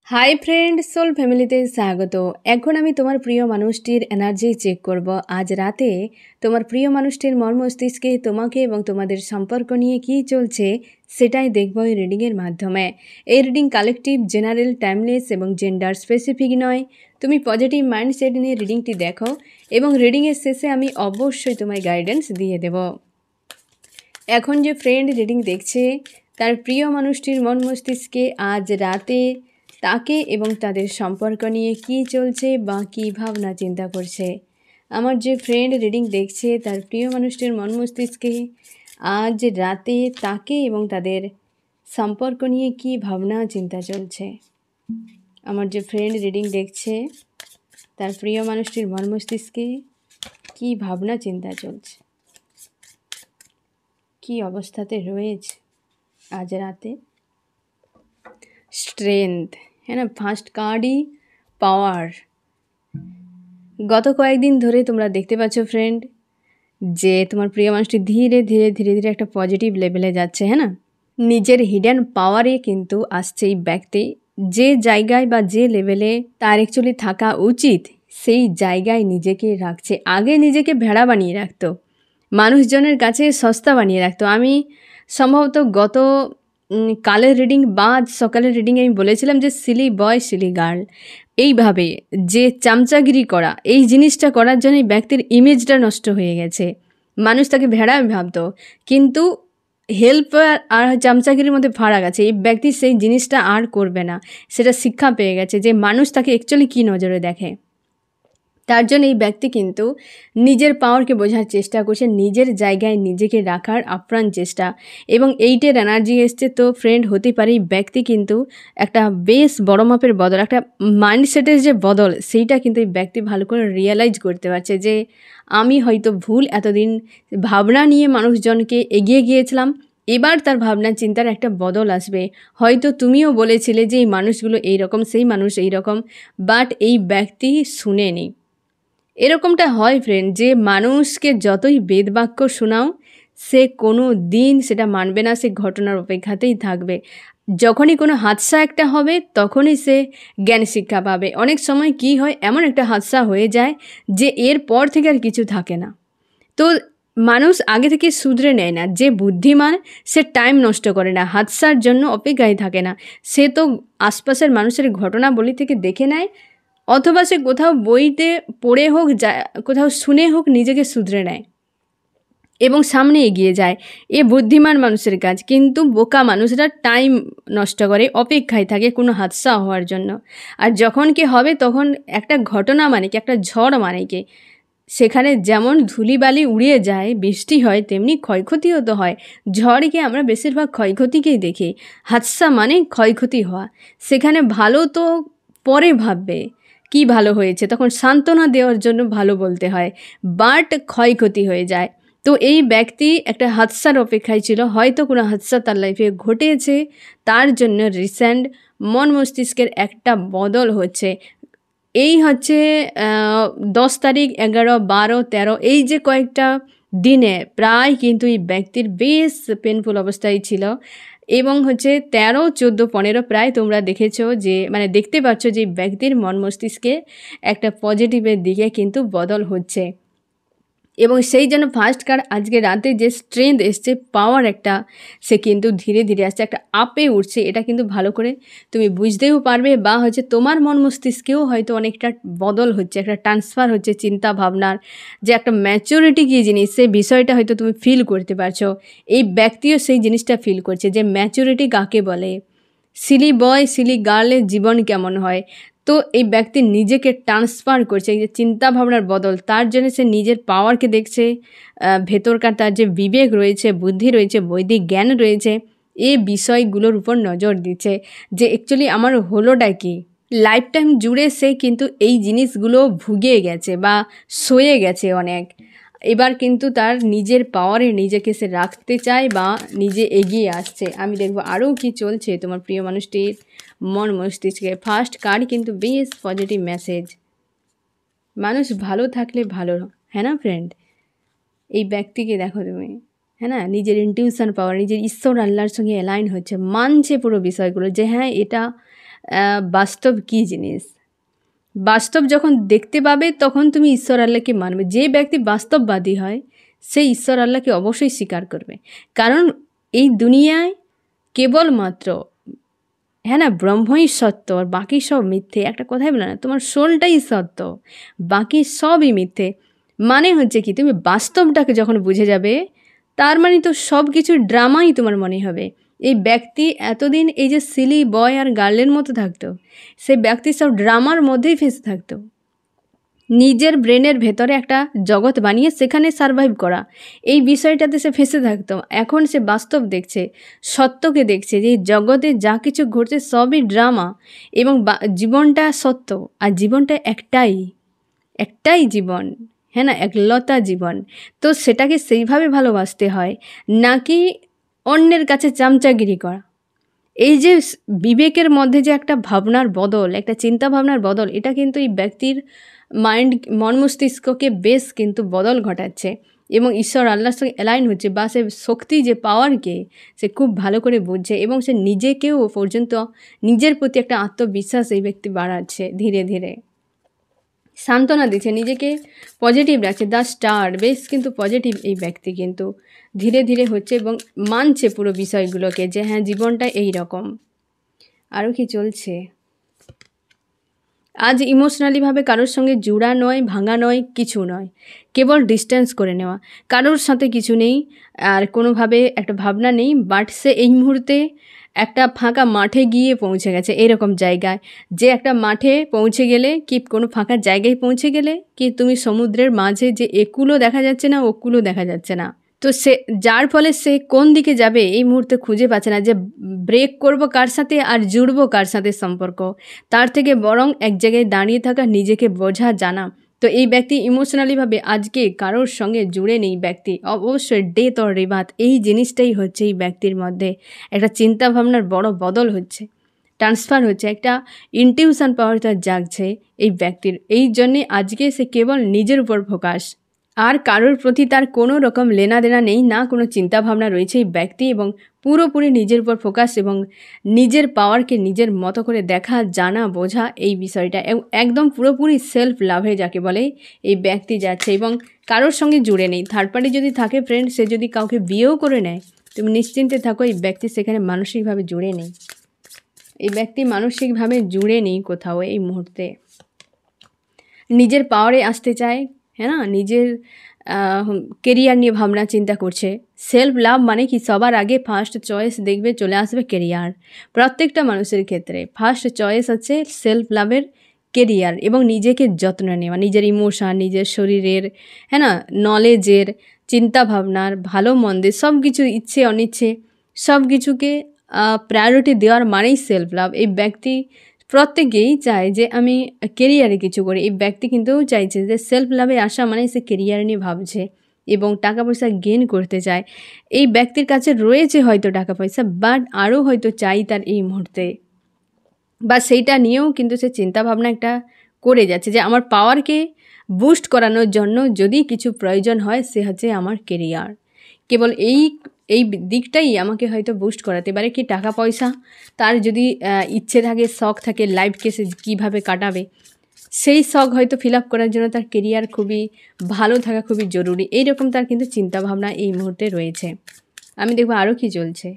Hi friend, soul ফ্যামিলিতে স্বাগত। এখন আমি তোমার প্রিয় মানুষটির এনার্জি চেক করব। আজ রাতে তোমার প্রিয় মানুষটির মস্তিষ্কে তোমাকে এবং তোমাদের সম্পর্ক নিয়ে কী চলছে সেটাই দেখব এই রিডিংয়ের মাধ্যমে। এই রিডিং কালেকটিভ, জেনারেল, টাইমলেস এবং জেন্ডার স্পেসিফিক নয়। তুমি পজিটিভ মাইন্ডসেট নিয়ে রিডিংটি দেখো এবং রিডিংয়ের শেষে আমি অবশ্যই তোমায় গাইডেন্স দিয়ে দেব। এখন যে ফ্রেন্ড রিডিং দেখছে তার প্রিয় মানুষটির মস্তিষ্কে আজ রাতে তাকে এবং তাদের সম্পর্ক নিয়ে কী চলছে বা কী ভাবনা চিন্তা করছে। আমার যে ফ্রেন্ড রিডিং দেখছে তার প্রিয় মানুষটির মস্তিষ্কে আজ রাতে তাকে এবং তাদের সম্পর্ক নিয়ে কী ভাবনা চিন্তা চলছে। আমার যে ফ্রেন্ড রিডিং দেখছে তার প্রিয় মানুষটির মস্তিষ্কে কী ভাবনা চিন্তা চলছে, কী অবস্থাতে রয়েছে আজ রাতে। স্ট্রেংথ, হ্যাঁ না, ফার্স্ট কার্ডই পাওয়ার। গত কয়েকদিন ধরে তোমরা দেখতে পাচ্ছ ফ্রেন্ড যে তোমার প্রিয় মানুষটি ধীরে ধীরে ধীরে ধীরে একটা পজিটিভ লেভেলে যাচ্ছে, হ্যাঁ না। নিজের হিডেন পাওয়ারে কিন্তু আসছে এই ব্যক্তি, যে জায়গায় বা যে লেভেলে তার অ্যাকচুয়ালি থাকা উচিত সেই জায়গায় নিজেকে রাখছে। আগে নিজেকে ভেড়া বানিয়ে রাখতো, মানুষজনের কাছে সস্তা বানিয়ে রাখতো। আমি সম্ভবত গত কালের রিডিং বা সকালের রিডিংয়ে আমি বলেছিলাম যে সিলি বয় সিলি গার্ল, এইভাবে যে চামচাগিরি করা, এই জিনিসটা করার জন্য এই ব্যক্তির ইমেজটা নষ্ট হয়ে গেছে। মানুষ তাকে ভেড়া ভাবতো, কিন্তু হেল্প আর চামচাগিরির মধ্যে ফারাক আছে। এই ব্যক্তি সেই জিনিসটা আর করবে না, সেটা শিক্ষা পেয়ে গেছে যে মানুষ তাকে অ্যাকচুয়ালি কী নজরে দেখে। তার জন্য এই ব্যক্তি কিন্তু নিজের পাওয়ারকে বোঝার চেষ্টা করছে, নিজের জায়গায় নিজেকে রাখার আপ্রাণ চেষ্টা, এবং এইটের এনার্জি এসছে। তো ফ্রেন্ড হতে পারে এই ব্যক্তি কিন্তু একটা বেশ বড় মাপের বদল, একটা মাইন্ডসেটের যে বদল, সেইটা কিন্তু এই ব্যক্তি ভালো করে রিয়েলাইজ করতে পারছে যে আমি হয়তো ভুল এতদিন ভাবনা নিয়ে মানুষজনকে এগিয়ে গিয়েছিলাম, এবার তার ভাবনা চিন্তার একটা বদল আসবে। হয়তো তুমিও বলেছিলে যে এই মানুষগুলো এইরকম, সেই মানুষ এইরকম, বাট এই ব্যক্তি শুনেনি। এরকমটা হয় ফ্রেন্ড, যে মানুষকে যতই বেদবাক্য শোনাও সে কোনো দিন সেটা মানবে না, সে ঘটনার অপেক্ষাতেই থাকবে। যখনই কোনো হাদসা একটা হবে তখনই সে জ্ঞান শিক্ষা পাবে। অনেক সময় কি হয়, এমন একটা হাদসা হয়ে যায় যে এর পর থেকে আর কিছু থাকে না। তো মানুষ আগে থেকে শুধরে নেয় না। যে বুদ্ধিমান সে টাইম নষ্ট করে না, হাদসার জন্য অপেক্ষায় থাকে না। সে তো আশপাশের মানুষের ঘটনাবলী থেকে দেখে নেয়, অথবা সে কোথাও বইতে পড়ে হোক, কোথাও শুনে হোক, নিজেকে শুধরে নেয় এবং সামনে এগিয়ে যায়। এ বুদ্ধিমান মানুষের কাজ। কিন্তু বোকা মানুষরা টাইম নষ্ট করে, অপেক্ষায় থাকে কোনো হাদসা হওয়ার জন্য। আর যখন কি হবে তখন একটা ঘটনা মানে কি, একটা ঝড় মানে কি, সেখানে যেমন ধুলিবালি উড়িয়ে যায়, বৃষ্টি হয়, তেমনি ক্ষয়ক্ষতিও তো হয়। ঝড়কে আমরা বেশিরভাগ ক্ষয়ক্ষতিকেই দেখি। হাদসা মানে ক্ষয়ক্ষতি হওয়া। সেখানে ভালো তো পরে ভাববে কি ভালো হয়েছে, তখন সান্ত্বনা দেওয়ার জন্য ভালো বলতে হয়, বাট ক্ষয়ক্ষতি হয়ে যায়। তো এই ব্যক্তি একটা হাদসার অপেক্ষায় ছিল, হয়তো কোনো হাদসা তার লাইফে ঘটেছে, তার জন্য রিসেন্ট মস্তিষ্কের একটা বদল হচ্ছে। এই হচ্ছে 10 তারিখ, 11, 12, 13, এই যে কয়েকটা দিনে প্রায় কিন্তু এই ব্যক্তির বেশ পেনফুল অবস্থায় ছিল। এবং হচ্ছে 13, 14, 15 প্রায় তোমরা দেখেছো যে, মানে দেখতে পাচ্ছ যে ব্যক্তির মস্তিষ্কে একটা পজিটিভের দিকে কিন্তু বদল হচ্ছে। এবং সেই জন্য ফার্স্ট কার্ড আজকে রাতে যে স্ট্রেংথ এসছে, পাওয়ার একটা, সে কিন্তু ধীরে ধীরে আসছে, একটা আপে উঠছে। এটা কিন্তু ভালো করে তুমি বুঝতেও পারবে, বা হচ্ছে তোমার মস্তিষ্কেও হয়তো অনেকটা বদল হচ্ছে, একটা ট্রান্সফার হচ্ছে চিন্তা ভাবনার, যে একটা ম্যাচুরিটি কী জিনিস, সে বিষয়টা হয়তো তুমি ফিল করতে পারছো। এই ব্যক্তিও সেই জিনিসটা ফিল করছে যে ম্যাচুরিটি কাকে বলে, সিলি বয় সিলি গার্লের জীবন কেমন হয়। তো এই ব্যক্তি নিজেকে ট্রান্সফার করছে, এই যে চিন্তাভাবনার বদল, তার জন্য সে নিজের পাওয়ারকে দেখছে, ভেতরকার তার যে বিবেক রয়েছে, বুদ্ধি রয়েছে, বৈদিক জ্ঞান রয়েছে, এই বিষয়গুলোর উপর নজর দিচ্ছে যে অ্যাকচুয়ালি আমার হলোটা কি। লাইফ টাইম জুড়ে সে কিন্তু এই জিনিসগুলো ভুগে গেছে বা সয়ে গেছে অনেক। এবার কিন্তু তার নিজের পাওয়ারে নিজেকে সে রাখতে চায় বা নিজে এগিয়ে আসছে। আমি দেখব আরও কি চলছে তোমার প্রিয় মানুষটির মস্তিষ্কে। ফার্স্ট কার্ড কিন্তু বেশ পজিটিভ মেসেজ। মানুষ ভালো থাকলে ভালো, হ্যাঁ না ফ্রেন্ড। এই ব্যক্তিকে দেখো তুমি, হ্যাঁ না, নিজের ইনটিউশন পাওয়ার, নিজের ঈশ্বর আল্লাহর সঙ্গে অ্যালাইন হচ্ছে, মানছে পুরো বিষয়গুলো যে হ্যাঁ এটা বাস্তব কী জিনিস। বাস্তব যখন দেখতে পাবে তখন তুমি ঈশ্বর আল্লাহকে মানবে। যে ব্যক্তি বাস্তববাদী হয় সে ঈশ্বর আল্লাহকে অবশ্যই স্বীকার করবে। কারণ এই দুনিয়ায় কেবলমাত্র হ্যাঁ না ব্রহ্মই সত্য আর বাকি সব মিথ্যে। একটা কথাই বলে না, তোমার সোলটাই সত্য, বাকি সবই মিথ্যে। মানে হচ্ছে কি, তুমি বাস্তবটাকে যখন বুঝে যাবে তার মানে তো সব কিছু ড্রামাই তোমার মনে হবে। এই ব্যক্তি এতদিন এই যে সিলি বয় আর গার্লের মতো থাকতো, সে ব্যক্তি সব ড্রামার মধ্যেই ফেঁসে থাকতো। নিজের ব্রেনের ভেতরে একটা জগৎ বানিয়ে সেখানে সারভাইভ করা, এই বিষয়টাতে সে ফেঁসে থাকতো। এখন সে বাস্তব দেখছে, সত্যকে দেখছে যে এই জগতে যা কিছু ঘটছে সবই ড্রামা এবং জীবনটা সত্য। আর জীবনটা একটাই জীবন, হ্যাঁ না, একলতা জীবন। তো সেটাকে সেইভাবে ভালোবাসতে হয়, নাকি অন্যের কাছে চামচাগিরি করা। এই যে বিবেকের মধ্যে যে একটা ভাবনার বদল, একটা চিন্তা ভাবনার বদল, এটা কিন্তু এই ব্যক্তির মন মস্তিষ্ককে বেশ কিন্তু বদল ঘটাচ্ছে এবং ঈশ্বর আল্লাহর সঙ্গে অ্যালাইন হচ্ছে, বা সে শক্তি যে পাওয়ারকে সে খুব ভালো করে বুঝছে এবং সে নিজেকেও পর্যন্ত নিজের প্রতি একটা আত্মবিশ্বাস এই ব্যক্তি বাড়াচ্ছে, ধীরে ধীরে সান্ত্বনা দিচ্ছে, নিজেকে পজিটিভ রাখছে। দ্য স্টার বেশ কিন্তু পজিটিভ এই ব্যক্তি কিন্তু ধীরে ধীরে হচ্ছে এবং মানছে পুরো বিষয়গুলোকে যে হ্যাঁ জীবনটা এই রকম। আরও কি চলছে? আজ ইমোশনালিভাবে কারোর সঙ্গে জুড়া নয়, ভাঙা নয়, কিছু নয়, কেবল ডিস্টেন্স করে নেওয়া। কারোর সাথে কিছু নেই আর কোনোভাবে একটা ভাবনা নেই, বাট সে এই মুহূর্তে একটা ফাঁকা মাঠে গিয়ে পৌঁছে গেছে, এরকম জায়গায় যে একটা মাঠে পৌঁছে গেলে কি কোনো ফাঁকা জায়গায় পৌঁছে গেলে কি তুমি সমুদ্রের মাঝে যে একুলো দেখা যাচ্ছে না, ওকুলো দেখা যাচ্ছে না, তো সে যার ফলে সে কোন দিকে যাবে এই মুহূর্তে খুঁজে পাচ্ছে না, যে ব্রেক করব কার সাথে আর জুড়বো কার সাথে সম্পর্ক। তার থেকে বরং এক জায়গায় দাঁড়িয়ে থাকা, নিজেকে বোঝা জানা। তো এই ব্যক্তি ইমোশনালিভাবে আজকে কারোর সঙ্গে জুড়ে নেই ব্যক্তি, অবশ্যই ডেথ অর রিবার্থ এই জিনিসটাই হচ্ছে এই ব্যক্তির মধ্যে একটা চিন্তাভাবনার বড় বদল হচ্ছে, ট্রান্সফার হচ্ছে, একটা ইনটিউশন পাওয়ার তার জাগছে এই ব্যক্তির। এই জন্যে আজকে সে কেবল নিজের উপর ফোকাস, আর কারোর প্রতি তার কোনো রকম লেনাদেনা নেই, না কোনো চিন্তাভাবনা রয়েছে এই ব্যক্তি, এবং পুরোপুরি নিজের উপর ফোকাস এবং নিজের পাওয়ারকে নিজের মতো করে দেখা, জানা, বোঝা এই বিষয়টা একদম পুরোপুরি সেলফ লাভে যাকে বলে এই ব্যক্তি যাচ্ছে এবং কারোর সঙ্গে জুড়ে নেই। থার্ড পার্টি যদি থাকে ফ্রেন্ড, সে যদি কাউকে বিয়েও করে নেয়, তুমি নিশ্চিন্তে থাকো এই ব্যক্তি সেখানে মানসিকভাবে জুড়ে নেই। এই ব্যক্তি মানসিকভাবে জুড়ে নেই কোথাও এই মুহূর্তে, নিজের পাওয়ারে আসতে চায়, হ্যাঁ না, নিজের কেরিয়ার নিয়ে ভাবনা চিন্তা করছে। সেলফ লাভ মানে কি, সবার আগে ফার্স্ট চয়েস দেখবে চলে আসবে কেরিয়ার। প্রত্যেকটা মানুষের ক্ষেত্রে ফার্স্ট চয়েস হচ্ছে সেলফ লাভের কেরিয়ার এবং নিজেকে যত্ন নেওয়া, নিজের ইমোশন, নিজের শরীরের, হ্যাঁ না, নলেজের, চিন্তা ভাবনার, ভালো মন্দের সব কিছু, ইচ্ছে অনিচ্ছে সব কিছুকে প্রায়োরিটি দেওয়ার মানেই সেলফ লাভ। এই ব্যক্তি প্রত্যেকেই চায় যে আমি কেরিয়ারে কিছু করি, এই ব্যক্তি কিন্তু চাইছে যে সেলফ লাভে আসা মানে সে কেরিয়ার নিয়ে ভাবছে এবং টাকা পয়সা গেইন করতে চায়। এই ব্যক্তির কাছে রয়েছে হয়তো টাকা পয়সা, বাট আরও হয়তো চাই তার এই মুহূর্তে, বা সেইটা নিয়েও কিন্তু সে চিন্তাভাবনা একটা করে যাচ্ছে যে আমার পাওয়ারকে বুস্ট করানোর জন্য যদি কিছু প্রয়োজন হয় সে হচ্ছে আমার কেরিয়ার। কেবল এই দিকটাই আমাকে হয়তো বুস্ট করাতে পারে, কি টাকা পয়সা। তার যদি ইচ্ছে থাকে, শখ থাকে, লাইফকে সে কীভাবে কাটাবে, সেই শখ হয়তো ফিল আপ করার জন্য তার কেরিয়ার খুবই ভালো থাকা খুবই জরুরি, এইরকম তার কিন্তু চিন্তাভাবনা এই মুহূর্তে রয়েছে। আমি দেখব আরও কি চলছে।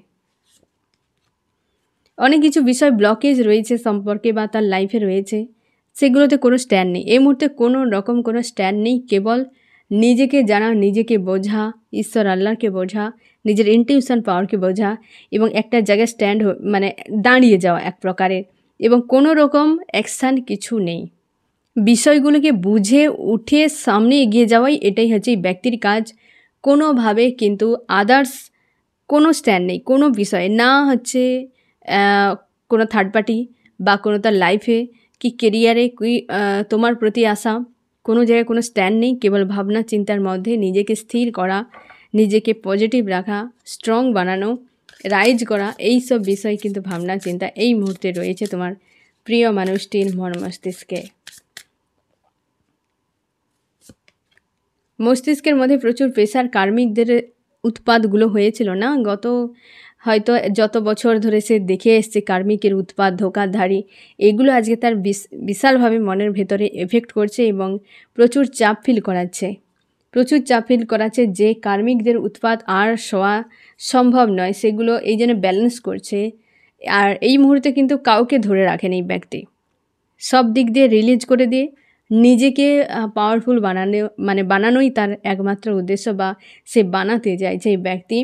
অনেক কিছু বিষয় ব্লকেজ রয়েছে সম্পর্কে বা তার লাইফে রয়েছে, সেগুলোতে কোনো স্ট্যান্ড নেই এই মুহূর্তে, কোনো রকম কোনো স্ট্যান্ড নেই। কেবল নিজেকে জানা, নিজেকে বোঝা, ঈশ্বর আল্লাহকে বোঝা, নিজের ইনটিউশন পাওয়ারকে বোঝা এবং একটা জায়গায় স্ট্যান্ড মানে দাঁড়িয়ে যাওয়া এক প্রকারের, এবং কোনো রকম অ্যাকশান কিছু নেই। বিষয়গুলোকে বুঝে উঠে সামনে এগিয়ে যাওয়াই এটাই হচ্ছে এই ব্যক্তির কাজ। কোনোভাবে কিন্তু আদার্স কোনো স্ট্যান্ড নেই কোনো বিষয়ে, না হচ্ছে কোনো থার্ড পার্টি বা কোনো তার লাইফে কি কেরিয়ারে কি তোমার প্রতি আসা, কোনো জায়গায় কোনো স্ট্যান্ড নেই। কেবল ভাবনা চিন্তার মধ্যে নিজেকে স্থির করা, নিজেকে পজিটিভ রাখা, স্ট্রং বানানো, রাইজ করা, এই সব বিষয় কিন্তু ভাবনা চিন্তা এই মুহূর্তে রয়েছে তোমার প্রিয় মানুষটির মন মস্তিষ্কে। মস্তিষ্কের মধ্যে প্রচুর প্রেশার, কার্মিকদের উৎপাতগুলো হয়েছিল না গত হয়তো যত বছর ধরে সে দেখে এসছে কার্মিকের উৎপাত, ধোঁকাধাড়ি, এগুলো আজকে তার বিশালভাবে মনের ভেতরে এফেক্ট করছে এবং প্রচুর চাপ ফিল করাচ্ছে যে কার্মিকদের উৎপাত আর সওয়া সম্ভব নয়, সেগুলো এই জন্য ব্যালেন্স করছে। আর এই মুহূর্তে কিন্তু কাউকে ধরে রাখেন এই ব্যক্তি, সব দিক দিয়ে রিলিজ করে দিয়ে নিজেকে পাওয়ারফুল বানানোই তার একমাত্র উদ্দেশ্য, বা সে বানাতে চাইছে এই ব্যক্তি।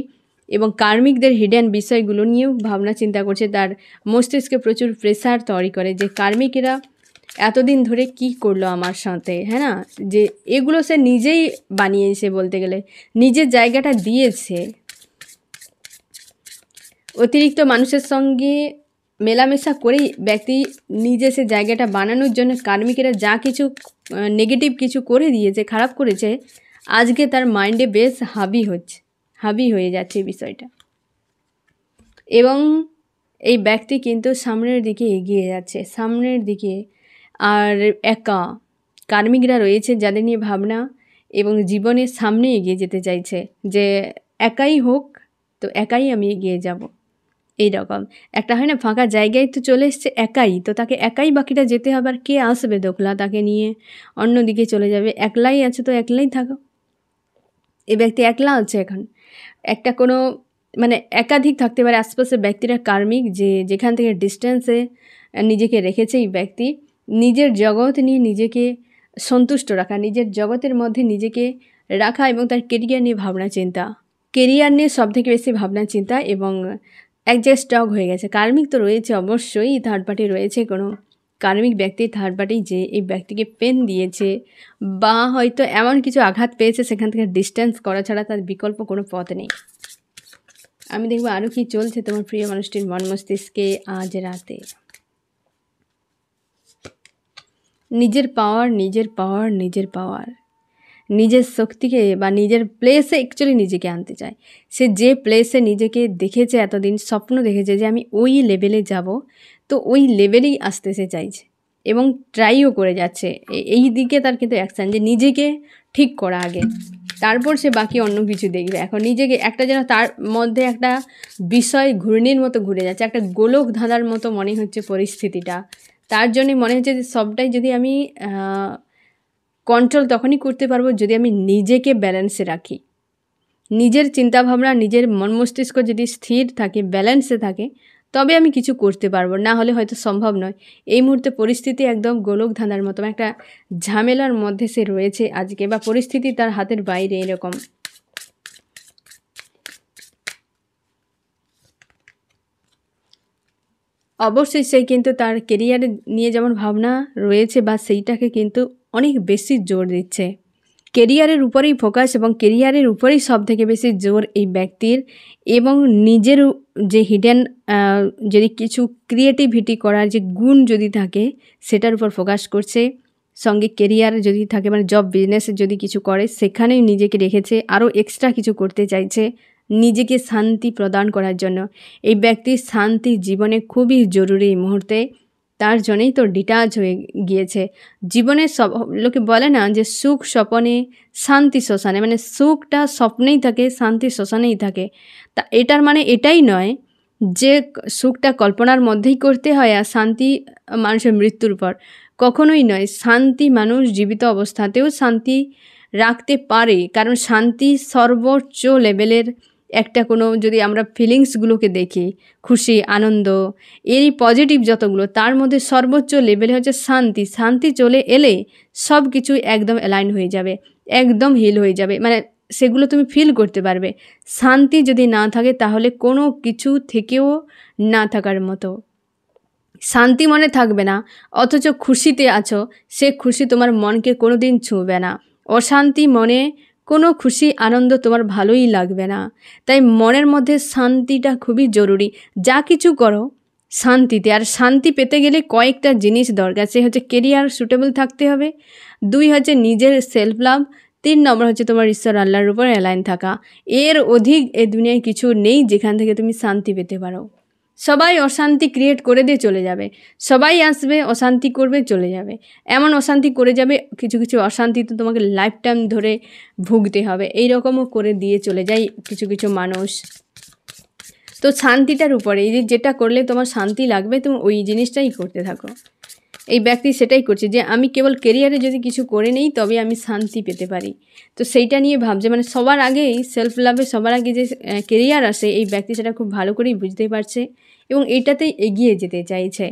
এবং কার্মিকদের হিডেন বিষয়গুলো নিয়েও ভাবনা চিন্তা করছে, তার মস্তিষ্কে প্রচুর প্রেসার তৈরি করে যে কার্মিকেরা এতদিন ধরে কি করলো আমার সাথে, হ্যাঁ না, যে এগুলো সে নিজেই বানিয়েছে, বলতে গেলে নিজের জায়গাটা দিয়েছে। অতিরিক্ত মানুষের সঙ্গে মেলামেশা করেই ব্যক্তি নিজে সে জায়গাটা বানানোর জন্য কার্মিকেরা যা কিছু নেগেটিভ কিছু করে দিয়েছে, খারাপ করেছে, আজকে তার মাইন্ডে বেশ হাবি হয়ে যাচ্ছে এই বিষয়টা। এবং এই ব্যক্তি কিন্তু সামনের দিকে এগিয়ে যাচ্ছে, সামনের দিকে। আর একা কার্মিকরা রয়েছে যাদের নিয়ে ভাবনা এবং জীবনের সামনে এগিয়ে যেতে চাইছে, যে একাই হোক তো একাই আমি এগিয়ে যাব। এই রকম একটা হয় না, ফাঁকা জায়গায় তো চলে এসছে একাই, তো তাকে একাই বাকিটা যেতে হবে, আর কে আসবে দোকলা তাকে নিয়ে অন্যদিকে চলে যাবে। একলাই আছে তো একলাই থাকো। এই ব্যক্তি একলা আছে এখন, একটা কোনো একাধিক থাকতে পারে আশপাশের ব্যক্তিরা কার্মিক, যেখান থেকে ডিস্টেন্সে নিজেকে রেখেছে এই ব্যক্তি। নিজের জগৎ নিয়ে নিজেকে সন্তুষ্ট রাখা, নিজের জগতের মধ্যে নিজেকে রাখা এবং তার কেরিয়ার নিয়ে ভাবনা সবথেকে বেশি ভাবনা চিন্তা, এবং এক জায়গায় স্টক হয়ে গেছে। কার্মিক তো রয়েছে অবশ্যই, থার্ড পার্টি রয়েছে, কোনো কার্মিক ব্যক্তি থার্ড পার্টি যে এই ব্যক্তিকে পেন দিয়েছে বা হয়তো এমন কিছু আঘাত পেয়েছে, সেখান থেকে ডিস্টেন্স করা ছাড়া তার বিকল্প কোনো পথ নেই। আমি দেখবো আরও কি চলছে তোমার প্রিয় মানুষটির মন মস্তিষ্কে আজ রাতে। নিজের পাওয়ার, নিজের শক্তিকে বা নিজের প্লেসে অ্যাকচুয়ালি নিজেকে আনতে চায়। সে যে প্লেসে নিজেকে দেখেছে, এতদিন স্বপ্ন দেখেছে যে আমি ওই লেভেলে যাব, তো ওই লেভেলেই আসতে সে চাইছে এবং ট্রাইও করে যাচ্ছে। এই দিকে তার কিন্তু অ্যাকশান, যে নিজেকে ঠিক করা আগে, তারপর সে বাকি অন্য কিছু দেখবে। এখন নিজেকে একটা যেন তার মধ্যে একটা বিষয় ঘূর্ণির মতো ঘুরে যাচ্ছে, একটা গোলক ধাঁধার মতো মনে হচ্ছে পরিস্থিতিটা। তার জন্যে মনে হচ্ছে যে সবটাই যদি আমি কন্ট্রোল তখনই করতে পারবো যদি আমি নিজেকে ব্যালেন্সে রাখি। নিজের চিন্তাভাবনা, নিজের মন মস্তিষ্ক যদি স্থির থাকে, ব্যালেন্সে থাকে, তবে আমি কিছু করতে পারবো, না হলে হয়তো সম্ভব নয়। এই মুহূর্তে পরিস্থিতি একদম গোলক ধাঁধার মতো, একটা ঝামেলার মধ্যে সে রয়েছে আজকে, বা পরিস্থিতি তার হাতের বাইরে এরকম। অবশ্যই সে কিন্তু তার কেরিয়ারে নিয়ে যেমন ভাবনা রয়েছে, বা সেইটাকে কিন্তু অনেক বেশি জোর দিচ্ছে। কেরিয়ারের উপরেই ফোকাস এবং কেরিয়ারের উপরেই সবথেকে বেশি জোর এই ব্যক্তির। এবং নিজের যে হিডেন যদি কিছু ক্রিয়েটিভিটি করার যে গুণ যদি থাকে, সেটার উপর ফোকাস করছে। সঙ্গে কেরিয়ার যদি থাকে, জব বিজনেসে যদি কিছু করে, সেখানেই নিজেকে রেখেছে। আরও এক্সট্রা কিছু করতে চাইছে নিজেকে শান্তি প্রদান করার জন্য। এই ব্যক্তির শান্তি জীবনে খুবই জরুরি এই মুহূর্তে, তার জন্যই তো ডিটাচ হয়ে গিয়েছে। জীবনে সব লোকে বলে না যে সুখ স্বপনে শান্তি শ্মশানে, সুখটা স্বপ্নেই থাকে, শান্তি শ্মশানেই থাকে। তা এটার এটাই নয় যে সুখটা কল্পনার মধ্যেই করতে হয় আর শান্তি মানুষের মৃত্যুর পর, কখনোই নয়। শান্তি মানুষ জীবিত অবস্থাতেও শান্তি রাখতে পারে, কারণ শান্তি সর্বোচ্চ লেভেলের একটা কোনো, যদি আমরা ফিলিংসগুলোকে দেখি, খুশি, আনন্দ, এই পজিটিভ যতগুলো, তার মধ্যে সর্বোচ্চ লেভেলে হচ্ছে শান্তি। শান্তি চলে এলে সব কিছু একদম অ্যালাইন হয়ে যাবে, একদম হিল হয়ে যাবে, সেগুলো তুমি ফিল করতে পারবে। শান্তি যদি না থাকে তাহলে কোনো কিছু থেকেও না থাকার মতো। শান্তি মনে থাকবে না, অথচ খুশিতে আছো, সে খুশি তোমার মনকে কোনো দিন ছুঁবে না। অশান্তি মনে কোনো খুশি আনন্দ তোমার ভালোই লাগবে না। তাই মনের মধ্যে শান্তিটা খুবই জরুরি। যা কিছু করো শান্তিতে, আর শান্তি পেতে গেলে কয়েকটা জিনিস দরকার। সে হচ্ছে কেরিয়ার সুটেবল থাকতে হবে, 2 হচ্ছে নিজের সেলফ লাভ, 3 নম্বর হচ্ছে তোমার ঈশ্বর আল্লাহর উপর অ্যালাইন থাকা। এর অধিক এই দুনিয়ায় কিছু নেই যেখান থেকে তুমি শান্তি পেতে পারো। সবাই অশান্তি ক্রিয়েট করে দিয়ে চলে যাবে, সবাই আসবে অশান্তি করবে চলে যাবে, এমন অশান্তি করে যাবে, কিছু কিছু অশান্তি তো তোমাকে লাইফ টাইম ধরে ভুগতে হবে। এই রকমও করে দিয়ে চলে যায় কিছু কিছু মানুষ। তো শান্তিটার উপরে এই যে যেটা করলে তোমার শান্তি লাগবে তুমি ওই জিনিসটাই করতে থাকো। এই ব্যক্তি সেটাই করছে যে আমি কেবল কেরিয়ারে যদি কিছু করে নেই তবে আমি শান্তি পেতে পারি। তো সেইটা নিয়ে ভাবছে, মানে সবার আগেই সেলফ লাভে সবার আগে যে কেরিয়ার আসে এই ব্যক্তি সেটা খুব ভালো করেই বুঝতে পারছে এবং এইটাতেই এগিয়ে যেতে চাইছে।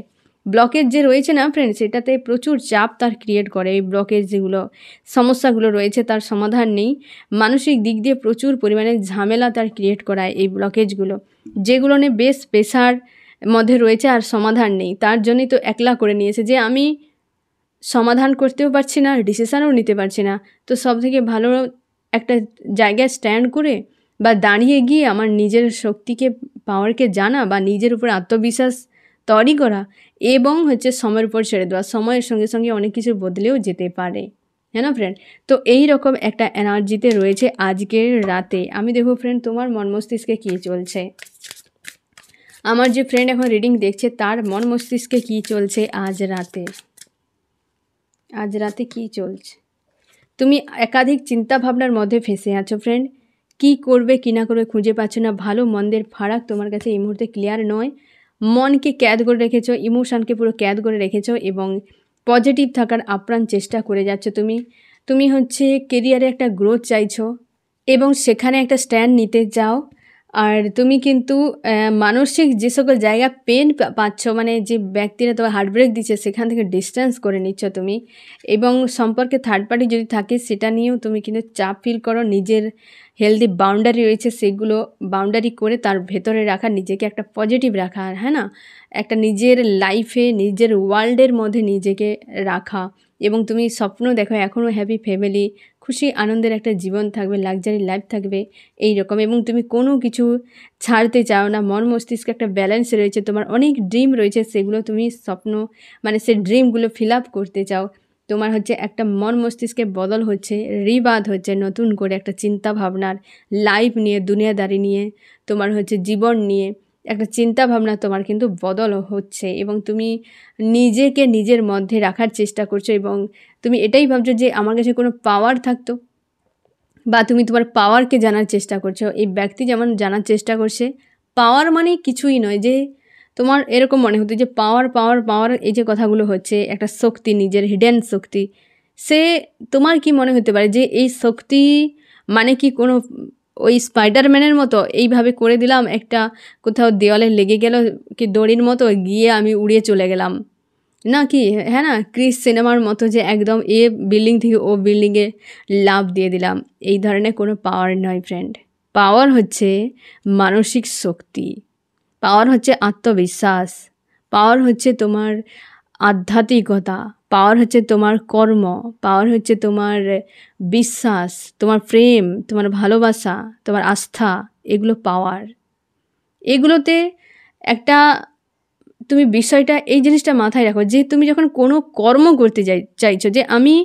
ব্লকেজ যে রয়েছে না ফ্রেন্ড, সেটাতে প্রচুর চাপ তার ক্রিয়েট করে। এই ব্লকেজ যেগুলো সমস্যাগুলো রয়েছে তার সমাধান নেই, মানসিক দিক দিয়ে প্রচুর পরিমাণে ঝামেলা তার ক্রিয়েট করায় এই ব্লকেজগুলো, যেগুলো নিয়ে বেশ প্রেশার মধ্যে রয়েছে আর সমাধান নেই। তার জন্যই তো একলা করে নিয়েছে যে আমি সমাধান করতেও পারছি না, ডিসিশানও নিতে পারছি না। তো সব থেকে ভালো একটা জায়গায় স্ট্যান্ড করে বা দাঁড়িয়ে গিয়ে আমার নিজের শক্তিকে পাওয়ারকে জানা বা নিজের উপর আত্মবিশ্বাস তৈরি করা এবং সময়ের উপর ছেড়ে দেওয়া। সময়ের সঙ্গে সঙ্গে অনেক কিছু বদলেও যেতে পারে, হ্যাঁ না ফ্রেন্ড? তো এই রকম একটা এনার্জিতে রয়েছে আজকের রাতে। আমি দেখো ফ্রেন্ড তোমার মন মস্তিষ্কে কী চলছে, আমার যে ফ্রেন্ড এখন রিডিং দেখছে তার মন মস্তিষ্কে কী চলছে আজ রাতে কী চলছে। তুমি একাধিক চিন্তা ভাবনার মধ্যে ফেঁসে আছো ফ্রেন্ড, কি করবে কি না করবে খুঁজে পাচ্ছ না। ভালো মন্দের ফারাক তোমার কাছে এই মুহূর্তে ক্লিয়ার নয়। মনকে ক্যাদ করে রেখেছো, ইমোশনকে পুরো ক্যাদ করে রেখেছো এবং পজিটিভ থাকার আপ্রাণ চেষ্টা করে যাচ্ছ। তুমি কেরিয়ারে একটা গ্রোথ চাইছো এবং সেখানে একটা স্ট্যান্ড নিতে চাও। আর তুমি কিন্তু মানসিক যে সকল জায়গা পেন পাচ্ছ, মানে যে ব্যক্তিরা তোমার হার্টব্রেক দিচ্ছে সেখান থেকে ডিস্টেন্স করে নিচ্ছ তুমি, এবং সম্পর্কে থার্ড পার্টি যদি থাকে সেটা নিয়েও তুমি কিন্তু চাপ ফিল করো। নিজের হেলদি বাউন্ডারি রয়েছে সেগুলো বাউন্ডারি করে তার ভেতরে রাখা, নিজেকে একটা পজিটিভ রাখা, হ্যাঁ না, একটা নিজের লাইফে নিজের ওয়ার্ল্ডের মধ্যে নিজেকে রাখা। এবং তুমি স্বপ্ন দেখো এখনও হ্যাপি ফ্যামিলি, খুশি আনন্দের একটা জীবন থাকবে, লাক্সারি লাইফ থাকবে এই রকম, এবং তুমি কোনো কিছু ছাড়তে চাও না। মন মস্তিষ্কে একটা ব্যালেন্স রয়েছে, তোমার অনেক ড্রিম রয়েছে, সেগুলো তুমি মানে সেই ড্রিমগুলো ফিল আপ করতে চাও। তোমার একটা মন মস্তিষ্কে বদল হচ্ছে, রিবাদ হচ্ছে নতুন করে একটা চিন্তা ভাবনার, লাইফ নিয়ে, দুনিয়াদারি নিয়ে, তোমার জীবন নিয়ে একটা চিন্তা ভাবনা তোমার কিন্তু বদল হচ্ছে। এবং তুমি নিজেকে নিজের মধ্যে রাখার চেষ্টা করছো এবং তুমি এটাই ভাবছো যে আমার কাছে কোনো পাওয়ার থাকতো, বা তুমি তোমার পাওয়ারকে জানার চেষ্টা করছো। এই ব্যক্তি যেমন জানার চেষ্টা করছে, পাওয়ার মানে কিছুই নয় যে তোমার এরকম মনে হতো যে পাওয়ার পাওয়ার পাওয়ার, এই যে কথাগুলো হচ্ছে একটা শক্তি, নিজের হিডেন শক্তি, সে তোমার কি মনে হতে পারে যে এই শক্তি মানে কি কোনো ওই স্পাইডারম্যানের মতো এইভাবে করে দিলাম, একটা কোথাও দেওয়ালে লেগে গেল কি দড়ির মতো গিয়ে আমি উড়িয়ে চলে গেলাম, না কি, হ্যাঁ না, ক্রিস সিনেমার মতো যে একদম এ বিল্ডিং থেকে ও বিল্ডিংয়ে লাফ দিয়ে দিলাম, এই ধরনের কোনো পাওয়ার নয় ফ্রেন্ড। পাওয়ার মানসিক শক্তি, পাওয়ার আত্মবিশ্বাস, পাওয়ার তোমার আধ্যাত্মিকতা, পাওয়ার তোমার কর্ম, পাওয়ার তোমার বিশ্বাস, তোমার প্রেম, তোমার ভালোবাসা, তোমার আস্থা, এগুলো পাওয়ার। এগুলোতে একটা তুমি বিষয়টা এই জিনিসটা মাথায় রাখো যে তুমি যখন কোনো কর্ম করতে চাইছো যে আমি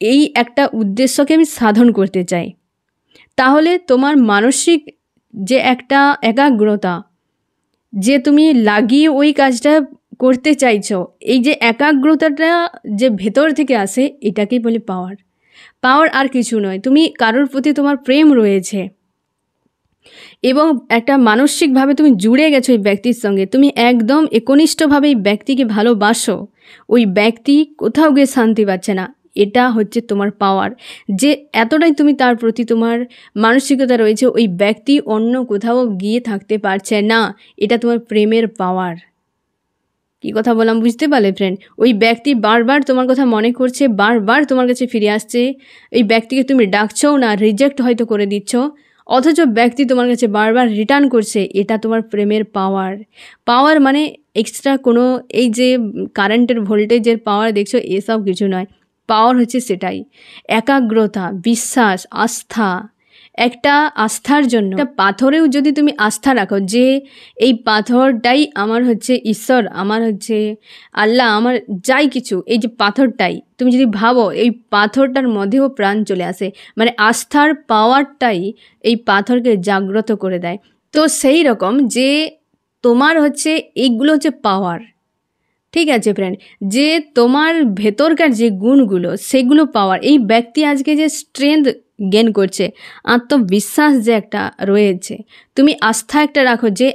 এই একটা উদ্দেশ্যকে আমি সাধন করতে চাই, তাহলে তোমার মানসিক যে একটা একাগ্রতা যে তুমি লাগিয়ে ওই কাজটা করতে চাইছো, এই যে একাগ্রতাটা যে ভেতর থেকে আসে এটাকেই বলে পাওয়ার। পাওয়ার আর কিছু নয়। তুমি কারোর প্রতি তোমার প্রেম রয়েছে এবং একটা মানসিকভাবে তুমি জুড়ে গেছো ওই ব্যক্তির সঙ্গে, তুমি একদম একনিষ্ঠভাবে এই ব্যক্তিকে ভালোবাসো, ওই ব্যক্তি কোথাও গিয়ে শান্তি পাচ্ছে না, এটা তোমার পাওয়ার। যে এতটাই তুমি তার প্রতি তোমার মানসিকতা রয়েছে, ওই ব্যক্তি অন্য কোথাও গিয়ে থাকতে পারছে না, এটা তোমার প্রেমের পাওয়ার। কী কথা বললাম বুঝতে পারলে ফ্রেন্ড? ওই ব্যক্তি বারবার তোমার কথা মনে করছে, বারবার তোমার কাছে ফিরে আসছে, এই ব্যক্তিকে তুমি ডাকছও না, রিজেক্ট হয়তো করে দিচ্ছ, অথচ ব্যক্তি তোমার কাছে বারবার রিটার্ন করছে, এটা তোমার প্রেমের পাওয়ার। পাওয়ার মানে এক্সট্রা কোনো এই যে কারেন্টের ভোল্টেজের পাওয়ার দেখছো এসব কিছু নয়। পাওয়ার সেটাই, একাগ্রতা, বিশ্বাস, আস্থা। একটা আস্থার জন্য একটা পাথরেও যদি তুমি আস্থা রাখো যে এই পাথরটাই আমার ঈশ্বর, আমার আল্লাহ, আমার যাই কিছু, এই যে পাথরটাই তুমি যদি ভাবো, এই পাথরটার মধ্যেও প্রাণ চলে আসে, মানে আস্থার পাওয়ারটাই এই পাথরকে জাগ্রত করে দেয়। তো সেই রকম যে তোমার এইগুলো পাওয়ার, ঠিক আছে ফ্রেন্ড, যে তোমার ভেতরকার যে গুণগুলো সেগুলো পাওয়ার। এই ব্যক্তি আজকে যে স্ট্রেংথ গেন করছে, আত্মবিশ্বাস যে একটা রয়েছে, তুমি আস্থা একটা রাখো যে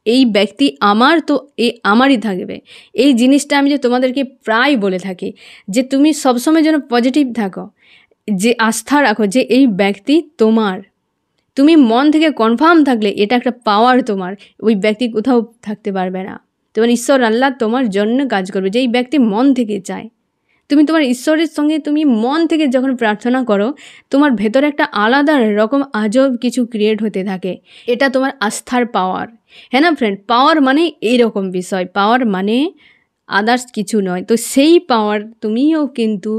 এই ব্যক্তি আমার, তো এই আমারই থাকবে। এই জিনিসটা আমি যে তোমাদেরকে প্রায় বলে থাকি যে তুমি সবসময় যেন পজিটিভ থাকো, যে আস্থা রাখো যে এই ব্যক্তি তোমার। তুমি মন থেকে কনফার্ম থাকলে এটা একটা পাওয়ার তোমার, ওই ব্যক্তি কোথাও থাকতে পারবে না। তোমার ঈশ্বর আল্লাহ তোমার জন্য কাজ করবে, যে এই ব্যক্তি মন থেকে চায়। তুমি তোমার ঈশ্বরের সঙ্গে তুমি মন থেকে যখন প্রার্থনা করো, তোমার ভেতরে একটা আলাদা রকম আজব কিছু ক্রিয়েট হতে থাকে। এটা তোমার আস্থার পাওয়ার। হ্যাঁ না ফ্রেন্ড, পাওয়ার মানে এইরকম বিষয়, পাওয়ার মানে আদার্স কিছু নয়। তো সেই পাওয়ার তুমিও কিন্তু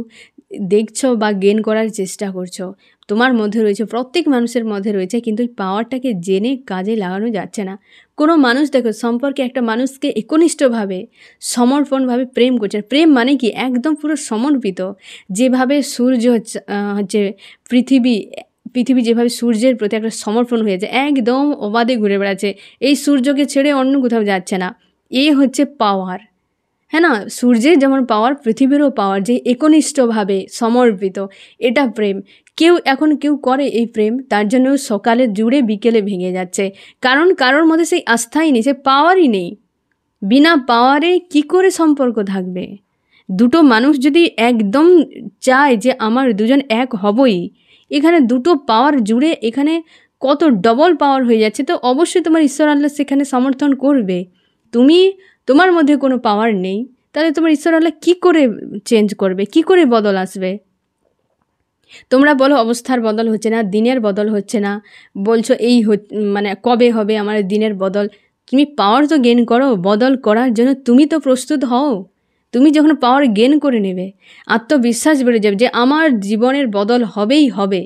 দেখছো বা গেন করার চেষ্টা করছো, তোমার মধ্যে রয়েছে, প্রত্যেক মানুষের মধ্যে রয়েছে, কিন্তু এই পাওয়ারটাকে জেনে কাজে লাগানো যাচ্ছে না। কোনো মানুষ দেখো সম্পর্কে একটা মানুষকে একনিষ্ঠভাবে সমর্পণভাবে প্রেম করছে। প্রেম মানে কি? একদম পুরো সমর্পিত। যেভাবে সূর্য হচ্ছে পৃথিবী যেভাবে সূর্যের প্রতি একটা সমর্পণ হয়েছে, একদম অবাধে ঘুরে বেড়াচ্ছে, এই সূর্যকে ছেড়ে অন্য কোথাও যাচ্ছে না। এ হচ্ছে পাওয়ার। হ্যাঁ না, সূর্যের যেমন পাওয়ার, পৃথিবীরও পাওয়ার, যে একনিষ্ঠভাবে সমর্পিত, এটা প্রেম। কেউ করে এই প্রেম, তার জন্য সকালে জুড়ে বিকেলে ভেঙে যাচ্ছে। কারণ কারোর মধ্যে সেই আস্থাই নেই, সেই পাওয়ারই নেই। বিনা পাওয়ারে কি করে সম্পর্ক থাকবে? দুটো মানুষ যদি একদম চায় যে আমার দুজন এক হবই, এখানে দুটো পাওয়ার জুড়ে এখানে কত ডবল পাওয়ার হয়ে যাচ্ছে, তো অবশ্যই তোমার ঈশ্বর আল্লাহ সেখানে সমর্থন করবে। তোমার মধ্যে কোনো পাওয়ার নেই, তাহলে তোমার ঈশ্বর আল্লাহ কী করে চেঞ্জ করবে, কি করে বদল আসবে? তোমরা বলো অবস্থার বদল হচ্ছে না, দিনের বদল হচ্ছে না, বলছো মানে কবে হবে আমার দিনের বদল? তুমি পাওয়ার তো গেন করো, বদল করার জন্য তুমি তো প্রস্তুত হও। তুমি যখন পাওয়ার গেন করে নেবে, আত্মবিশ্বাস বেড়ে যাবে যে আমার জীবনের বদল হবেই হবে।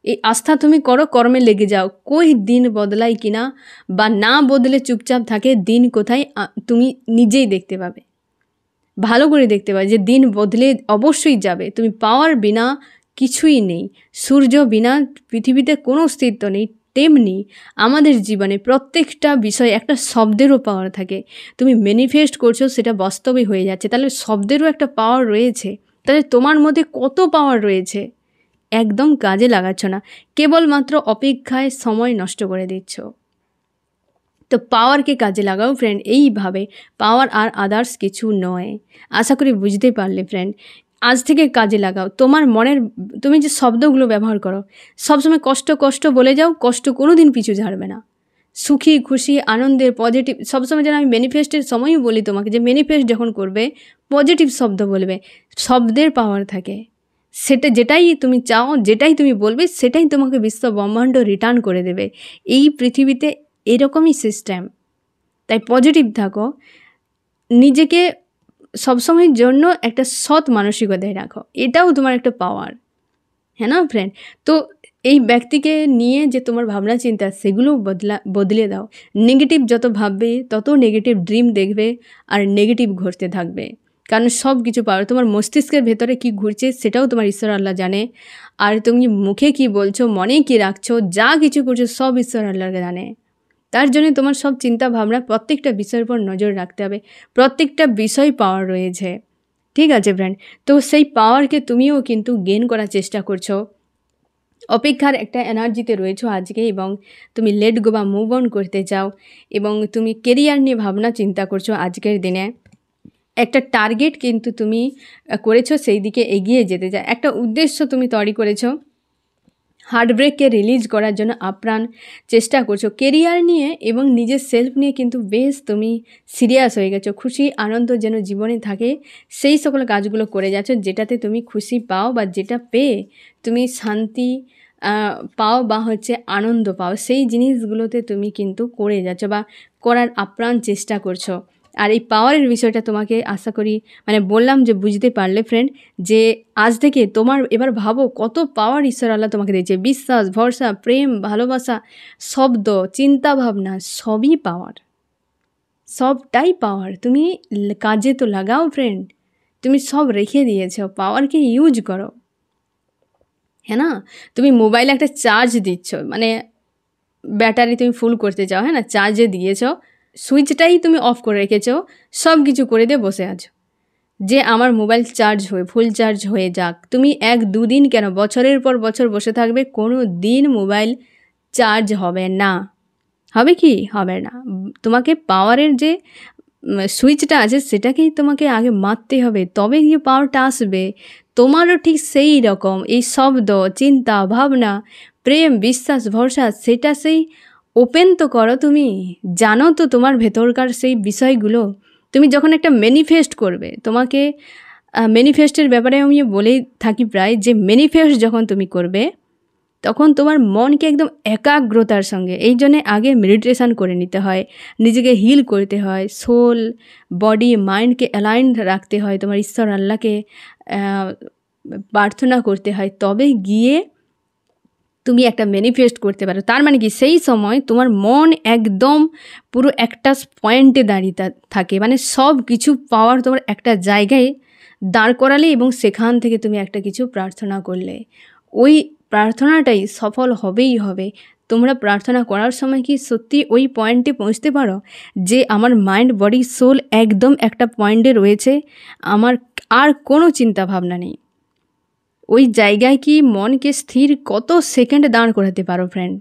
এই আস্থা তুমি করো, কর্মে লেগে যাও। কই দিন বদলায় কিনা বা না বদলে চুপচাপ থাকে, দিন কোথায় তুমি নিজেই দেখতে পাবে, ভালো করে দেখতে পাবে যে দিন বদলে অবশ্যই যাবে। তুমি পাওয়ার বিনা কিছুই নেই। সূর্য বিনা পৃথিবীতে কোনো অস্তিত্ব নেই। তেমনি আমাদের জীবনে প্রত্যেকটা বিষয় একটা শব্দেরও পাওয়ার থাকে। তুমি ম্যানিফেস্ট করছো, সেটা বাস্তবে হয়ে যাচ্ছে, তাহলে শব্দেরও একটা পাওয়ার রয়েছে। তাহলে তোমার মধ্যে কত পাওয়ার রয়েছে, একদম কাজে লাগাচ্ছ না, কেবলমাত্র অপেক্ষায় সময় নষ্ট করে দিচ্ছ। তো পাওয়ারকে কাজে লাগাও ফ্রেন্ড, এইভাবে। পাওয়ার আর আদার্স কিছু নয়। আশা করি বুঝতে পারলে ফ্রেন্ড। আজ থেকে কাজে লাগাও তোমার মনের, তুমি যে শব্দগুলো ব্যবহার করো, সবসময় কষ্ট কষ্ট বলে যাও, কষ্ট কোনো দিন পিছু ছাড়বে না। সুখী, খুশি, আনন্দের, পজিটিভ সবসময়, যেন আমি ম্যানিফেস্টের সময়ও বলি তোমাকে, যে ম্যানিফেস্ট যখন করবে পজিটিভ শব্দ বলবে। শব্দের পাওয়ার থাকে, সেটা যেটাই তুমি চাও, যেটাই তুমি বলবে, সেটাই তোমাকে বিশ্ব ব্রহ্মাণ্ড রিটার্ন করে দেবে। এই পৃথিবীতে এরকমই সিস্টেম। তাই পজিটিভ থাকো, নিজেকে সবসময়ের জন্য একটা সৎ মানসিকতায় রাখো, এটাও তোমার একটা পাওয়ার। হ্যাঁ না ফ্রেন্ড? তো এই ব্যক্তিকে নিয়ে যে তোমার ভাবনা চিন্তা, সেগুলো বদলে দাও। নেগেটিভ যত ভাববে তত নেগেটিভ ড্রিম দেখবে আর নেগেটিভ ঘটতে থাকবে। কারণ সব কিছু পাওয়ার তোমার মস্তিষ্কের ভেতরে কি ঘুরছে সেটাও তোমার ঈশ্বর আল্লাহ জানে। আর তুমি মুখে কি বলছো, মনে কি রাখছো, যা কিছু করছো, সব ঈশ্বর আল্লাহকে জানে। তার জন্য তোমার সব চিন্তা ভাবনা প্রত্যেকটা বিষয়ের উপর নজর রাখতে হবে। প্রত্যেকটা বিষয় পাওয়ার রয়েছে, ঠিক আছে ফ্রেন্ড? তো সেই পাওয়ারকে তুমিও কিন্তু গেইন করার চেষ্টা করছো। অপেক্ষার একটা এনার্জিতে রয়েছো আজকে, এবং তুমি লেট গো বা মুভ অন করতে চাও, এবং তুমি কেরিয়ার নিয়ে ভাবনা চিন্তা করছো আজকের দিনে। একটা টার্গেট কিন্তু তুমি করেছো, সেই দিকে এগিয়ে যেতে চাও, একটা উদ্দেশ্য তুমি তৈরি করেছো, হার্টব্রেককে রিলিজ করার জন্য আপ্রাণ চেষ্টা করছো কেরিয়ার নিয়ে, এবং নিজের সেলফ নিয়ে কিন্তু বেশ তুমি সিরিয়াস হয়ে গেছো। খুশি আনন্দ যেন জীবনে থাকে, সেই সকল কাজগুলো করে যাচ্ছ, যেটাতে তুমি খুশি পাও, বা যেটা পেয়ে তুমি শান্তি পাও, বা হচ্ছে আনন্দ পাও, সেই জিনিসগুলোতে তুমি কিন্তু করে যাচ্ছ বা করার আপ্রাণ চেষ্টা করছো। আর এই পাওয়ারের বিষয়টা তোমাকে আশা করি মানে বললাম যে বুঝতে পারলে ফ্রেন্ড, যে আজ থেকে তোমার এবার ভাবো কত পাওয়ার ঈশ্বর আল্লাহ তোমাকে দিয়েছে। বিশ্বাস, ভরসা, প্রেম, ভালোবাসা, শব্দ, চিন্তা ভাবনা, সবই পাওয়ার, সবটাই পাওয়ার। তুমি কাজে তো লাগাও ফ্রেন্ড, তুমি সব রেখে দিয়েছো, পাওয়ারকে ইউজ করো। হ্যাঁ না, তুমি মোবাইলে একটা চার্জ দিচ্ছ, মানে ব্যাটারি তুমি ফুল করতে চাও, হ্যাঁ না, চার্জে দিয়েছ, সুইচটাই তুমি অফ করে রেখেছো, সব কিছু করে দিয়ে বসে আছো। যে আমার মোবাইল চার্জ হয়ে ফুল চার্জ হয়ে যাক। তুমি ১-২ দিন কেন, বছরের পর বছর বসে থাকবে, কোনো দিন মোবাইল চার্জ হবে না। হবে কি? হবে না। তোমাকে পাওয়ারের যে সুইচটা আছে সেটাকেই তোমাকে আগে মারতে হবে, তবে গিয়ে পাওয়ারটা আসবে। তোমারও ঠিক সেই রকম এই শব্দ, চিন্তা, ভাবনা, প্রেম, বিশ্বাস, ভরসা, সেটা সেই ওপেন তো করো। তুমি জানো তো তোমার ভেতরকার সেই বিষয়গুলো। তুমি যখন একটা ম্যানিফেস্ট করবে, তোমাকে ম্যানিফেস্টের ব্যাপারে আমি বলেই থাকি প্রায়, যে ম্যানিফেস্ট যখন তুমি করবে তখন তোমার মনকে একদম একাগ্রতার সঙ্গে, এই জন্যে আগে মেডিটেশান করে নিতে হয়, নিজেকে হিল করতে হয়, সোল, বডি, মাইন্ডকে অ্যালাইন রাখতে হয়, তোমার ঈশ্বর আল্লাহকে প্রার্থনা করতে হয়, তবে গিয়ে তুমি একটা ম্যানিফেস্ট করতে পারো। তার মানে কি, সেই সময় তোমার মন একদম পুরো একটা পয়েন্টে দাঁড়িয়ে থাকে, মানে সব কিছু পাওয়ার তোমার একটা জায়গায় দাঁড় করালে এবং সেখান থেকে তুমি একটা কিছু প্রার্থনা করলে, ওই প্রার্থনাটাই সফল হবেই হবে। তোমরা প্রার্থনা করার সময় কি সত্যি ওই পয়েন্টে পৌঁছতে পারো যে আমার মাইন্ড, বডি, সোল একদম একটা পয়েন্টে রয়েছে, আমার আর কোনো চিন্তা ভাবনা নেই? ওই জায়গায় কি মনকে স্থির কত সেকেন্ড দাঁড় করাতে পারো ফ্রেন্ড?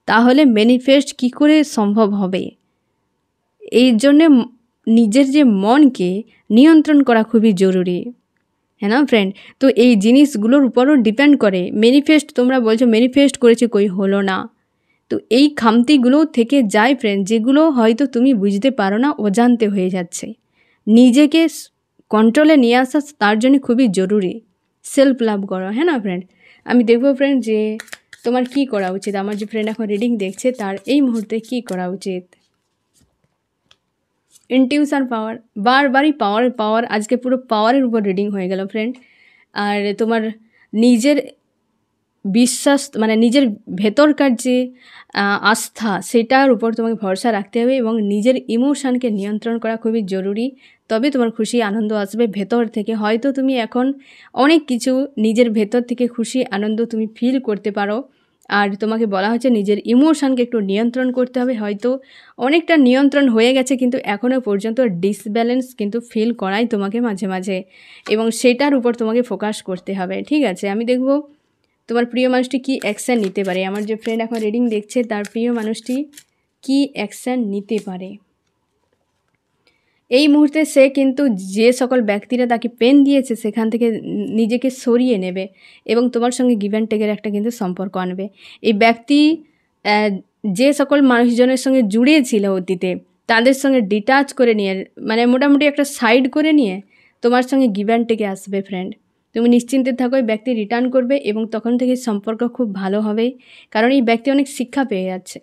তাহলে ম্যানিফেস্ট কি করে সম্ভব হবে? এই জন্যে নিজের যে মনকে নিয়ন্ত্রণ করা খুবই জরুরি, হ্যাঁ না ফ্রেন্ড? তো এই জিনিসগুলোর উপরও ডিপেন্ড করে ম্যানিফেস্ট। তোমরা বলছো ম্যানিফেস্ট করেছি, কই হলো না। তো এই খামতিগুলো থেকে যায় ফ্রেন্ড, যেগুলো হয়তো তুমি বুঝতে পারো না, অজান্তে হয়ে যাচ্ছে। নিজেকে কন্ট্রোলে নিয়ে আসা তার জন্য খুবই জরুরি। সেলফ লাভ করো, হ্যাঁ না ফ্রেন্ড? আমি দেখবো ফ্রেন্ড যে তোমার কি করা উচিত। আমার যে ফ্রেন্ড এখন রিডিং দেখছে তার এই মুহূর্তে কি করা উচিত। ইনটিউশন পাওয়ার, বারবারই পাওয়ার, আজকে পুরো পাওয়ারের উপর রিডিং হয়ে গেল ফ্রেন্ড। আর তোমার নিজের বিশ্বাস, মানে নিজের ভেতরকার যে আস্থা, সেটার উপর তোমাকে ভরসা রাখতে হবে এবং নিজের ইমোশানকে নিয়ন্ত্রণ করা খুবই জরুরি। তবে তোমার খুশি আনন্দ আসবে ভেতর থেকে। হয়তো তুমি এখন অনেক কিছু নিজের ভেতর থেকে খুশি আনন্দ তুমি ফিল করতে পারো, আর তোমাকে বলা হচ্ছে নিজের ইমোশানকে একটু নিয়ন্ত্রণ করতে হবে। হয়তো অনেকটা নিয়ন্ত্রণ হয়ে গেছে, কিন্তু এখনও পর্যন্ত ডিসব্যালেন্স কিন্তু ফিল করাই তোমাকে মাঝে মাঝে, এবং সেটার উপর তোমাকে ফোকাস করতে হবে, ঠিক আছে? আমি দেখব তোমার প্রিয় মানুষটি কী অ্যাকশান নিতে পারে। আমার যে ফ্রেন্ড এখন রিডিং দেখছে তার প্রিয় মানুষটি কী অ্যাকশান নিতে পারে এই মুহূর্তে। সে কিন্তু যে সকল ব্যক্তিরা তাকে পেন দিয়েছে সেখান থেকে নিজেকে সরিয়ে নেবে এবং তোমার সঙ্গে গিভ অ্যান্ড টেকের একটা কিন্তু সম্পর্ক আনবে। এই ব্যক্তি যে সকল মানুষজনের সঙ্গে জুড়ে ছিল অতীতে, তাদের সঙ্গে ডিটাচ করে নিয়ে, মানে মোটামুটি একটা সাইড করে নিয়ে তোমার সঙ্গে গিভ অ্যান্ড টেকে আসবে ফ্রেন্ড। তুমি নিশ্চিন্তে থাকো, এই ব্যক্তি রিটার্ন করবে এবং তখন থেকে সম্পর্ক খুব ভালো হবে, কারণ এই ব্যক্তি অনেক শিক্ষা পেয়ে যাচ্ছে।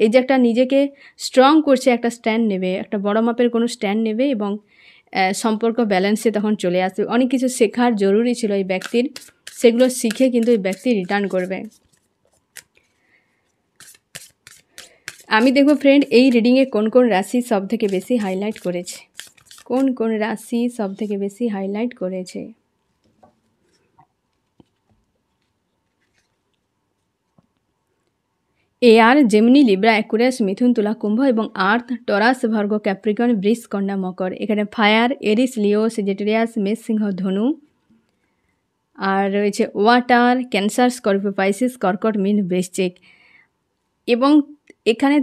এই যে একটা নিজেকে স্ট্রং করছে, একটা স্ট্যান্ড নেবে, একটা বড় মাপের কোনো স্ট্যান্ড নেবে এবং সম্পর্ক ব্যালেন্সে তখন চলে আসবে। অনেক কিছু শেখার জরুরি ছিল এই ব্যক্তির, সেগুলো শিখে কিন্তু এই ব্যক্তি রিটার্ন করবে। আমি দেখব ফ্রেন্ড এই রিডিংয়ে কোন কোন রাশি সব থেকে বেশি হাইলাইট করেছে, কোন কোন রাশি সব থেকে বেশি হাইলাইট করেছে। এয়ার, জেমিনি, লিব্রা, অ্যাকুয়ারিয়াস, মিথুন, তুলা, কুম্ভ এবং আর্থ, টরাস, ভার্গ, ক্যাপ্রিকন, বৃষ, কন্যা, মকর। এখানে ফায়ার, এরিস, লিও, সেজিটেরিয়াস, মেষ, সিংহ, ধনু। আর রয়েছে ওয়াটার, ক্যান্সার, স্করপিও, পাইসিস, কর্কট, মীন, বৃশ্চিক। এবং এখানে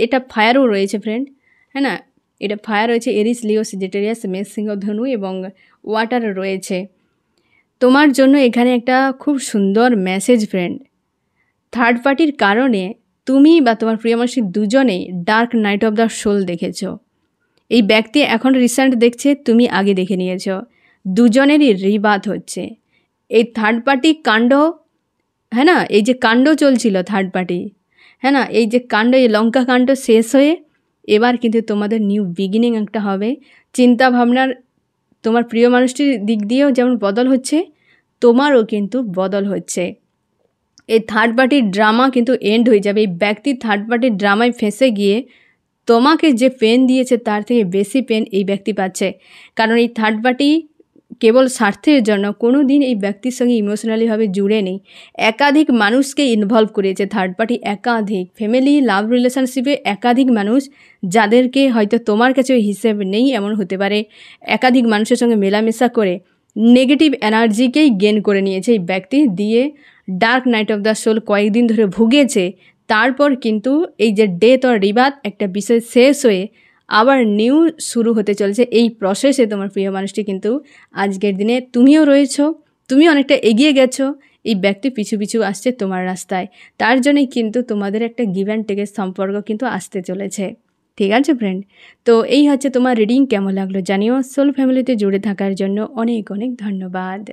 এটা ফায়ারও রয়েছে ফ্রেন্ড, হ্যাঁ না? এটা ফায়ার রয়েছে, এরিস, লিও, সেজিটেরিয়াস, মেষ, সিংহ, ধনু এবং ওয়াটার রয়েছে। তোমার জন্য এখানে একটা খুব সুন্দর মেসেজ ফ্রেন্ড। থার্ড পার্টির কারণে তুমি বা তোমার প্রিয় মানুষ দুজনেই dark night of the soul দেখেছ। এই ব্যক্তি এখন রিসেন্ট দেখছে, তুমি আগে দেখে নিয়েছ। দুজনেরই রিবাত হচ্ছে। এই থার্ড পার্টি কাণ্ড, হ্যাঁ না, এই যে কাণ্ড চলছিল থার্ড পার্টি, হ্যাঁ না, এই যে কাণ্ড, এই লঙ্কা কাণ্ড শেষ হয়ে এবার কিন্তু তোমাদের নিউ বিগিনিং একটা হবে। চিন্তা ভাবনার তোমার প্রিয় মানুষটির দিক দিয়েও যেমন বদল হচ্ছে, তোমারও কিন্তু বদল হচ্ছে। এই থার্ড পার্টির ড্রামা কিন্তু এন্ড হয়ে যাবে। এই ব্যক্তি থার্ড পার্টির ড্রামায় ফেঁসে গিয়ে তোমাকে যে পেন দিয়েছে তার থেকে বেশি পেন এই ব্যক্তি পাচ্ছে, কারণ এই থার্ড পার্টি কেবল স্বার্থের জন্য কোনো দিন এই ব্যক্তির সঙ্গে ইমোশনালিভাবে জুড়ে নেই। একাধিক মানুষকে ইনভলভ করিয়েছে, থার্ড পার্টি একাধিক, ফ্যামিলি, লাভ রিলেশনশিপে একাধিক মানুষ, যাদেরকে হয়তো তোমার কাছে হিসেব নেই এমন হতে পারে। একাধিক মানুষের সঙ্গে মেলামেশা করে নেগেটিভ এনার্জিকেই গেন করে নিয়েছে এই ব্যক্তি, দিয়ে dark night of the soul কয়েকদিন ধরে ভুগেছে। তারপর কিন্তু এই যে ডেথ অর রিবার্থ, একটা বিষয় শেষ হয়ে আবার নিউ শুরু হতে চলেছে। এই প্রসেসে তোমার প্রিয় মানুষটি কিন্তু আজকের দিনে তুমিও রয়েছো, তুমি অনেকটা এগিয়ে গেছো, এই ব্যক্তি পিছু পিছু আসছে তোমার রাস্তায়। তার জন্যই কিন্তু তোমাদের একটা গিভ অ্যান্ড টেকের সম্পর্ক কিন্তু আসতে চলেছে। ঠিক আছে ফ্রেন্ড, তো এই হচ্ছে তোমার রিডিং। কেমন লাগলো জানিও। সোল ফ্যামিলিতে জুড়ে থাকার জন্য অনেক অনেক ধন্যবাদ।